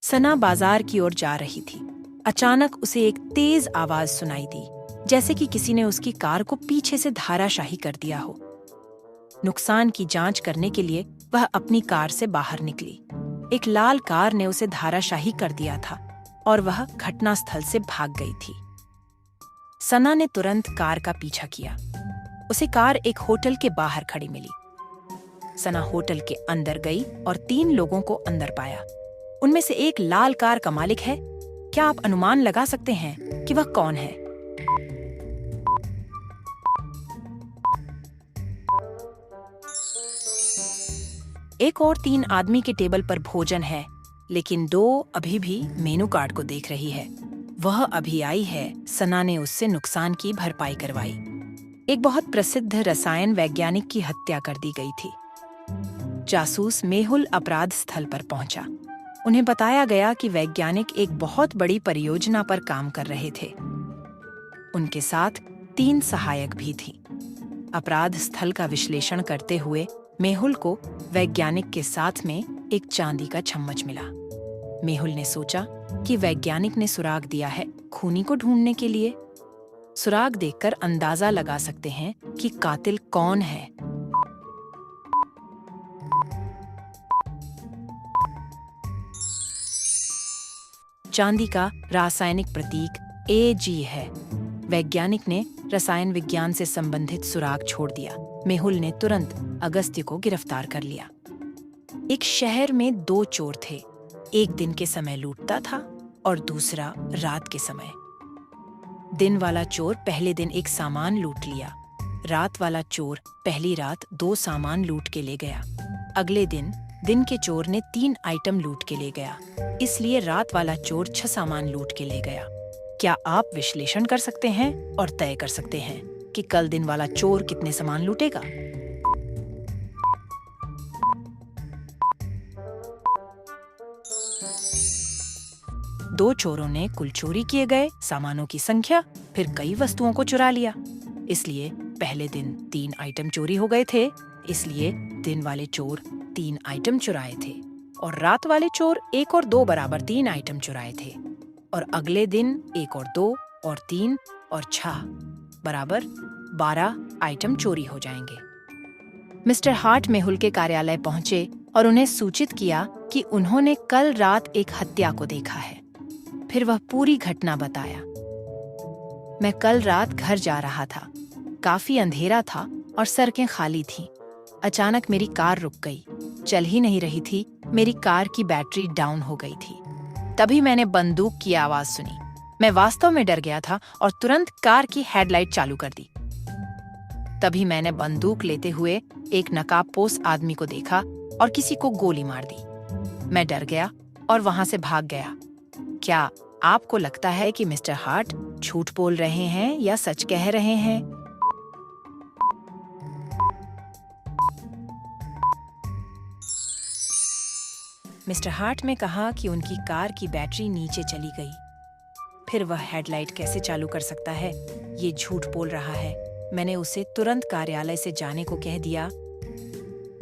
सना बाजार की ओर जा रही थी। अचानक उसे एक तेज आवाज सुनाई दी, जैसे कि किसी ने उसकी कार को पीछे से धराशायी कर दिया हो। नुकसान की जांच करने के लिए वह अपनी कार से बाहर निकली। एक लाल कार ने उसे धराशायी कर दिया था और वह घटनास्थल से भाग गई थी। सना ने तुरंत कार का पीछा किया। उसे कार एक होटल के बाहर खड़ी मिली। सना होटल के अंदर गई और 3 लोगों को अंदर पाया। उनमें से एक लाल कार का मालिक है। क्या आप अनुमान लगा सकते हैं कि वह कौन है? एक और 3 आदमी के टेबल पर भोजन है, लेकिन 2 अभी भी मेनू कार्ड को देख रही है। वह अभी आई है। सना ने उससे नुकसान की भरपाई करवाई। एक बहुत प्रसिद्ध रसायन वैज्ञानिक की हत्या कर दी गई थी। जासूस मेहुल अपराध स्थल पर पहुंचा। उन्हें बताया गया कि वैज्ञानिक एक बहुत बड़ी परियोजना पर काम कर रहे थे। उनके साथ 3 सहायक भी थीं। अपराध स्थल का विश्लेषण करते हुए मेहुल को वैज्ञानिक के साथ में एक चांदी का चम्मच मिला। मेहुल ने सोचा कि वैज्ञानिक ने सुराग दिया है खूनी को ढूंढने के लिए। सुराग देखकर अंदाजा लगा सकते हैं कि कातिल कौन है। चांदी का रासायनिक प्रतीक Ag है। वैज्ञानिक ने रसायन विज्ञान से संबंधित सुराग छोड़ दिया। मेहुल ने तुरंत अगस्त्य को गिरफ्तार कर लिया। एक शहर में 2 चोर थे। एक दिन के समय लूटता था और दूसरा रात के समय। दिन वाला चोर पहले दिन एक सामान लूट लिया। रात वाला चोर पहली रात 2 सामान लूट के ले गया। अगले दिन के चोर ने 3 आइटम लूट के ले गया, इसलिए रात वाला चोर 6 सामान लूट के ले गया। क्या आप विश्लेषण कर सकते हैं और तय कर सकते हैं कि कल दिन वाला चोर कितने सामान लूटेगा? दो चोरों ने कुल चोरी किए गए सामानों की संख्या, फिर कई वस्तुओं को चुरा लिया। इसलिए पहले दिन 3 आइटम चोरी हो गए थे, इसलिए दिन वाले चोर 3 आइटम चुराए थे और रात वाले चोर 1 और 2 बराबर 3 आइटम चुराए थे और अगले दिन 1 और 2 और 3 और 6 बराबर 12 आइटम चोरी हो जाएंगे। मिस्टर हार्ट मेहुल के कार्यालय पहुंचे और उन्हें सूचित किया कि उन्होंने कल रात एक हत्या को देखा है। फिर वह पूरी घटना बताया। मैं कल रात घर जा रहा था। काफी अंधेरा था और सड़कें खाली थीं। अचानक मेरी कार रुक गई। चल ही नहीं रही थी। मेरी कार की बैटरी डाउन हो गई थी। तभी मैंने बंदूक की आवाज सुनी। मैं वास्तव में डर गया था और तुरंत कार की हेडलाइट चालू कर दी। तभी मैंने बंदूक लेते हुए एक नकाबपोश आदमी को देखा और किसी को गोली मार दी। मैं डर गया और वहां से भाग गया। क्या आपको लगता है कि मिस्टर हार्ट झूठ बोल रहे हैं या सच कह रहे हैं? मिस्टर हार्ट ने कहा कि उनकी कार की बैटरी नीचे चली गई। फिर वह हेडलाइट कैसे चालू कर सकता है? ये झूठ बोल रहा है। मैंने उसे तुरंत कार्यालय से जाने को कह दिया।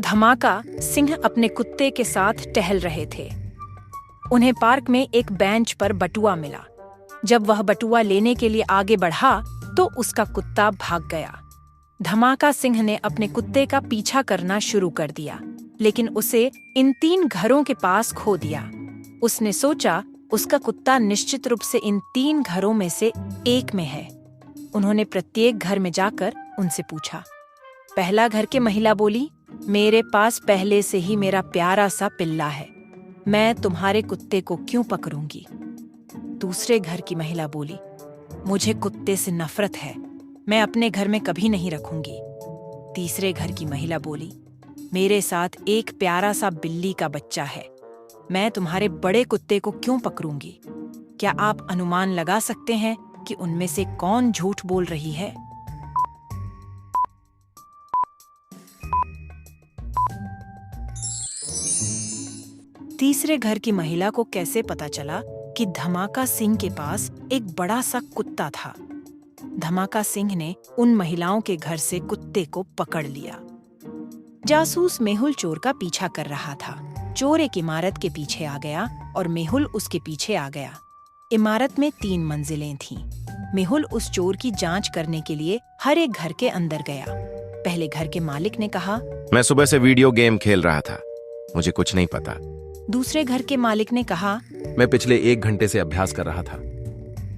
धमाका सिंह अपने कुत्ते के साथ टहल रहे थे। उन्हें पार्क में एक बेंच पर बटुआ मिला। जब वह बटुआ लेने के लिए आगे बढ़ा तो उसका कुत्ता भाग गया। धमाका सिंह ने अपने कुत्ते का पीछा करना शुरू कर दिया, लेकिन उसे इन 3 घरों के पास खो दिया। उसने सोचा उसका कुत्ता निश्चित रूप से इन 3 घरों में से एक में है। उन्होंने प्रत्येक घर में जाकर उनसे पूछा। पहला घर की महिला बोली, मेरे पास पहले से ही मेरा प्यारा सा पिल्ला है, मैं तुम्हारे कुत्ते को क्यों पकड़ूंगी? दूसरे घर की महिला बोली, मुझे कुत्ते से नफरत है, मैं अपने घर में कभी नहीं रखूंगी। तीसरे घर की महिला बोली, मेरे साथ एक प्यारा सा बिल्ली का बच्चा है, मैं तुम्हारे बड़े कुत्ते को क्यों पकड़ूंगी? क्या आप अनुमान लगा सकते हैं कि उनमें से कौन झूठ बोल रही है? तीसरे घर की महिला को कैसे पता चला कि धमाका सिंह के पास एक बड़ा सा कुत्ता था? धमाका सिंह ने उन महिलाओं के घर से कुत्ते को पकड़ लिया। जासूस मेहुल चोर का पीछा कर रहा था। चोर एक इमारत के पीछे आ गया और मेहुल उसके पीछे आ गया। इमारत में 3 मंजिलें थीं। मेहुल उस चोर की जांच करने के लिए हर एक घर के अंदर गया। पहले घर के मालिक ने कहा, मैं सुबह से वीडियो गेम खेल रहा था, मुझे कुछ नहीं पता। दूसरे घर के मालिक ने कहा, मैं पिछले 1 घंटे से अभ्यास कर रहा था,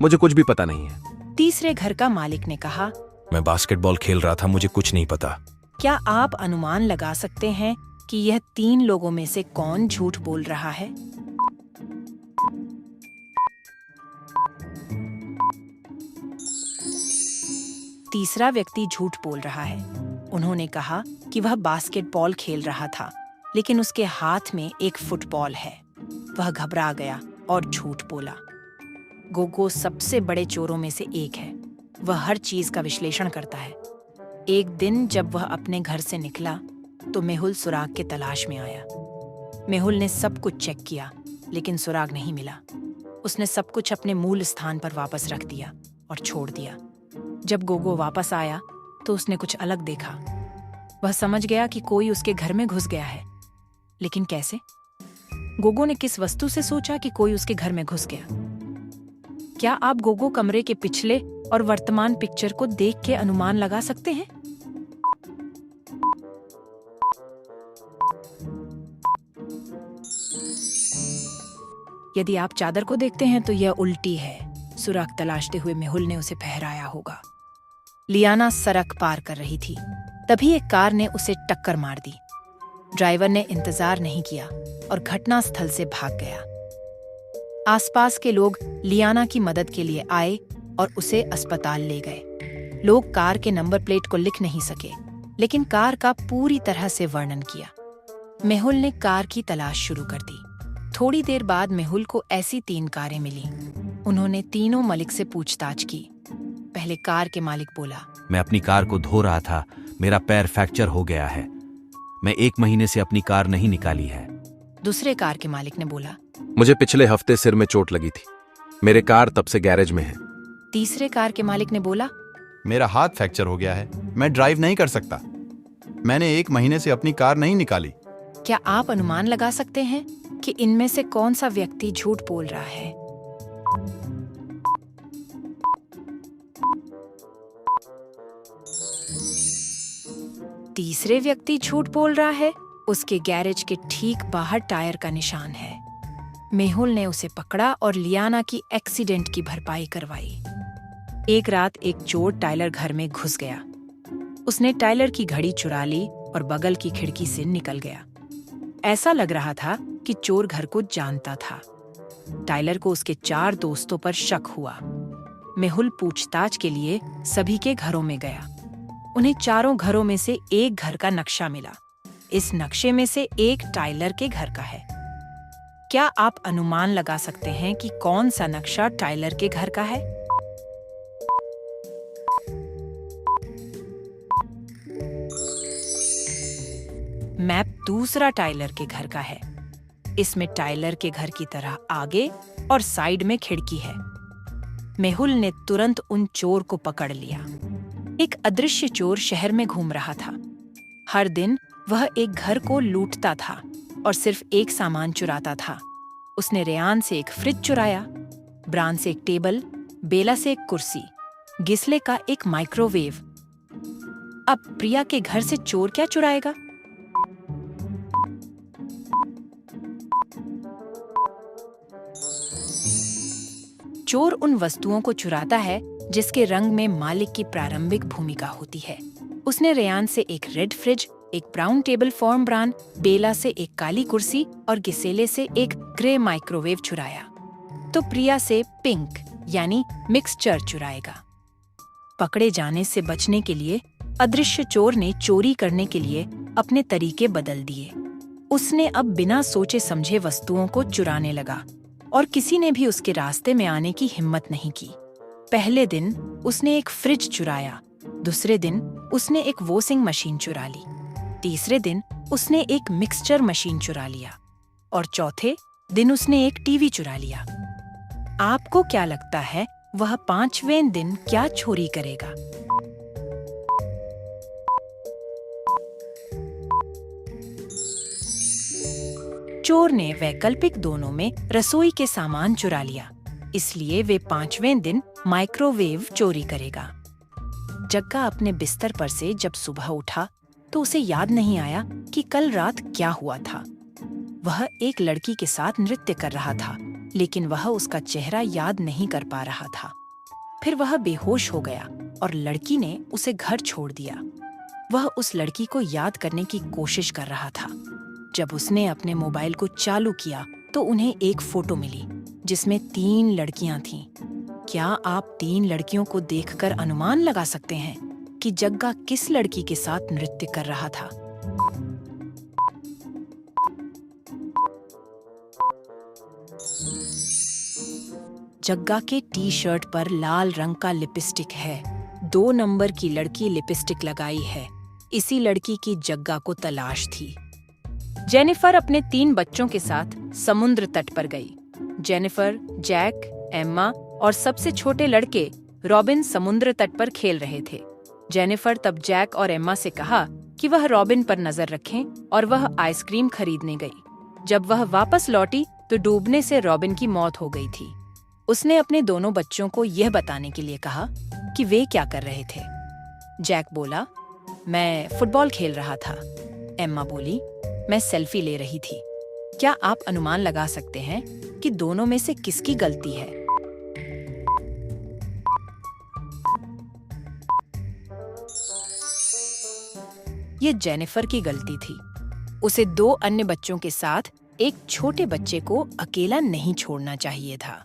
मुझे कुछ भी पता नहीं है। तीसरे घर का मालिक ने कहा, मैं बास्केटबॉल खेल रहा था, मुझे कुछ नहीं पता। क्या आप अनुमान लगा सकते हैं कि यह 3 लोगों में से कौन झूठ बोल रहा है? तीसरा व्यक्ति झूठ बोल रहा है। उन्होंने कहा कि वह बास्केटबॉल खेल रहा था, लेकिन उसके हाथ में एक फुटबॉल है। वह घबरा गया और झूठ बोला। गोगो सबसे बड़े चोरों में से एक है। वह हर चीज का विश्लेषण करता है। एक दिन जब वह अपने घर से निकला तो मेहुल सुराग के तलाश में आया। मेहुल ने सब कुछ चेक किया, लेकिन सुराग नहीं मिला। उसने सब कुछ अपने मूल स्थान पर वापस रख दिया और छोड़ दिया। जब गोगो वापस आया तो उसने कुछ अलग देखा। वह समझ गया कि कोई उसके घर में घुस गया है, लेकिन कैसे? गोगो ने किस वस्तु से सोचा कि कोई उसके घर में घुस गया? क्या आप गोगो कमरे के पिछले और वर्तमान पिक्चर को देख के अनुमान लगा सकते हैं? यदि आप चादर को देखते हैं तो यह उल्टी है। सुराग तलाशते हुए मेहुल ने उसे फहराया होगा। लियाना सड़क पार कर रही थी, तभी एक कार ने उसे टक्कर मार दी। ड्राइवर ने इंतजार नहीं किया और घटनास्थल से भाग गया। आसपास के लोग लियाना की मदद के लिए आए और उसे अस्पताल ले गए। लोग कार के नंबर प्लेट को लिख नहीं सके, लेकिन कार का पूरी तरह से वर्णन किया। मेहुल ने कार की तलाश शुरू कर दी। थोड़ी देर बाद मेहुल को ऐसी 3 कारें मिली। उन्होंने तीनों मालिक से पूछताछ की। पहले कार के मालिक बोला, मैं अपनी कार को धो रहा था, मेरा पैर फ्रैक्चर हो गया है। मैं 1 महीने से अपनी कार नहीं निकाली है। दूसरे कार के मालिक ने बोला, मुझे पिछले हफ्ते सिर में चोट लगी थी, मेरे कार तब से गैरेज में है। तीसरे कार के मालिक ने बोला, मेरा हाथ फ्रैक्चर हो गया है, मैं ड्राइव नहीं कर सकता। मैंने 1 महीने से अपनी कार नहीं निकाली। क्या आप अनुमान लगा सकते हैं कि इनमें से कौन सा व्यक्ति झूठ बोल रहा है? तीसरे व्यक्ति झूठ बोल रहा है। उसके गैरेज के ठीक बाहर टायर का निशान है। मेहुल ने उसे पकड़ा और लियाना की एक्सीडेंट की भरपाई करवाई। एक रात एक चोर टाइलर घर में घुस गया। उसने टाइलर की घड़ी चुरा ली और बगल की खिड़की से निकल गया। ऐसा लग रहा था कि चोर घर को जानता था। टाइलर को उसके 4 दोस्तों पर शक हुआ। मेहुल पूछताछ के लिए सभी के घरों में गया। उन्हें चारों घरों में से एक घर का नक्शा मिला। इस नक्शे में से एक टाइलर के घर का है। क्या आप अनुमान लगा सकते हैं कि कौन सा नक्शा टाइलर के घर का है? मैप दूसरा टाइलर के घर का है। इसमें टाइलर के घर की तरह आगे और साइड में खिड़की है। मेहुल ने तुरंत उन चोर को पकड़ लिया। एक अदृश्य चोर शहर में घूम रहा था। हर दिन वह एक घर को लूटता था और सिर्फ एक सामान चुराता था। उसने रेयान से एक फ्रिज चुराया, ब्रान से एक टेबल, बेला से एक कुर्सी, गिस्ले का एक माइक्रोवेव। अब प्रिया के घर से चोर क्या चुराएगा? चोर उन वस्तुओं को चुराता है जिसके रंग में मालिक की प्रारंभिक भूमिका होती है। उसने रेयान से एक रेड फ्रिज, एक ब्राउन टेबल फॉर्म ब्रांड, बेला से एक काली कुर्सी और गिसेले से एक ग्रे माइक्रोवेव चुराया। तो प्रिया से पिंक यानी मिक्सचर चुराएगा। पकड़े जाने से बचने के लिए अदृश्य चोर ने चोरी करने के लिए अपने तरीके बदल दिए। उसने अब बिना सोचे समझे वस्तुओं को चुराने लगा और किसी ने भी उसके रास्ते में आने की हिम्मत नहीं की। पहले दिन उसने एक फ्रिज चुराया, दूसरे दिन उसने एक वॉशिंग मशीन चुरा ली, तीसरे दिन उसने एक मिक्सचर मशीन चुरा लिया और चौथे दिन उसने एक टीवी चुरा लिया। आपको क्या लगता है वह 5वें दिन क्या चोरी करेगा? चोर ने वैकल्पिक दोनों में रसोई के सामान चुरा लिया, इसलिए वे 5वें दिन माइक्रोवेव चोरी करेगा। जग्गा अपने बिस्तर पर से जब सुबह उठा तो उसे याद नहीं आया कि कल रात क्या हुआ था। वह एक लड़की के साथ नृत्य कर रहा था, लेकिन वह उसका चेहरा याद नहीं कर पा रहा था। फिर वह बेहोश हो गया और लड़की ने उसे घर छोड़ दिया। वह उस लड़की को याद करने की कोशिश कर रहा था। जब उसने अपने मोबाइल को चालू किया तो उन्हें एक फोटो मिली जिसमें 3 लड़कियां थीं। क्या आप 3 लड़कियों को देखकर अनुमान लगा सकते हैं कि जग्गा किस लड़की के साथ नृत्य कर रहा था? जग्गा के टी शर्ट पर लाल रंग का लिपस्टिक है। 2 नंबर की लड़की लिपस्टिक लगाई है। इसी लड़की की जग्गा को तलाश थी। जेनिफर अपने 3 बच्चों के साथ समुद्र तट पर गई। जेनिफर, जैक, एम्मा और सबसे छोटे लड़के रॉबिन समुद्र तट पर खेल रहे थे। जेनिफर तब जैक और एम्मा से कहा कि वह रॉबिन पर नजर रखें और वह आइसक्रीम खरीदने गई। जब वह वापस लौटी तो डूबने से रॉबिन की मौत हो गई थी। उसने अपने दोनों बच्चों को यह बताने के लिए कहा कि वे क्या कर रहे थे। जैक बोला, मैं फुटबॉल खेल रहा था। एम्मा बोली, मैं सेल्फी ले रही थी। क्या आप अनुमान लगा सकते हैं कि दोनों में से किसकी गलती है? ये जेनिफर की गलती थी। उसे 2 अन्य बच्चों के साथ एक छोटे बच्चे को अकेला नहीं छोड़ना चाहिए था।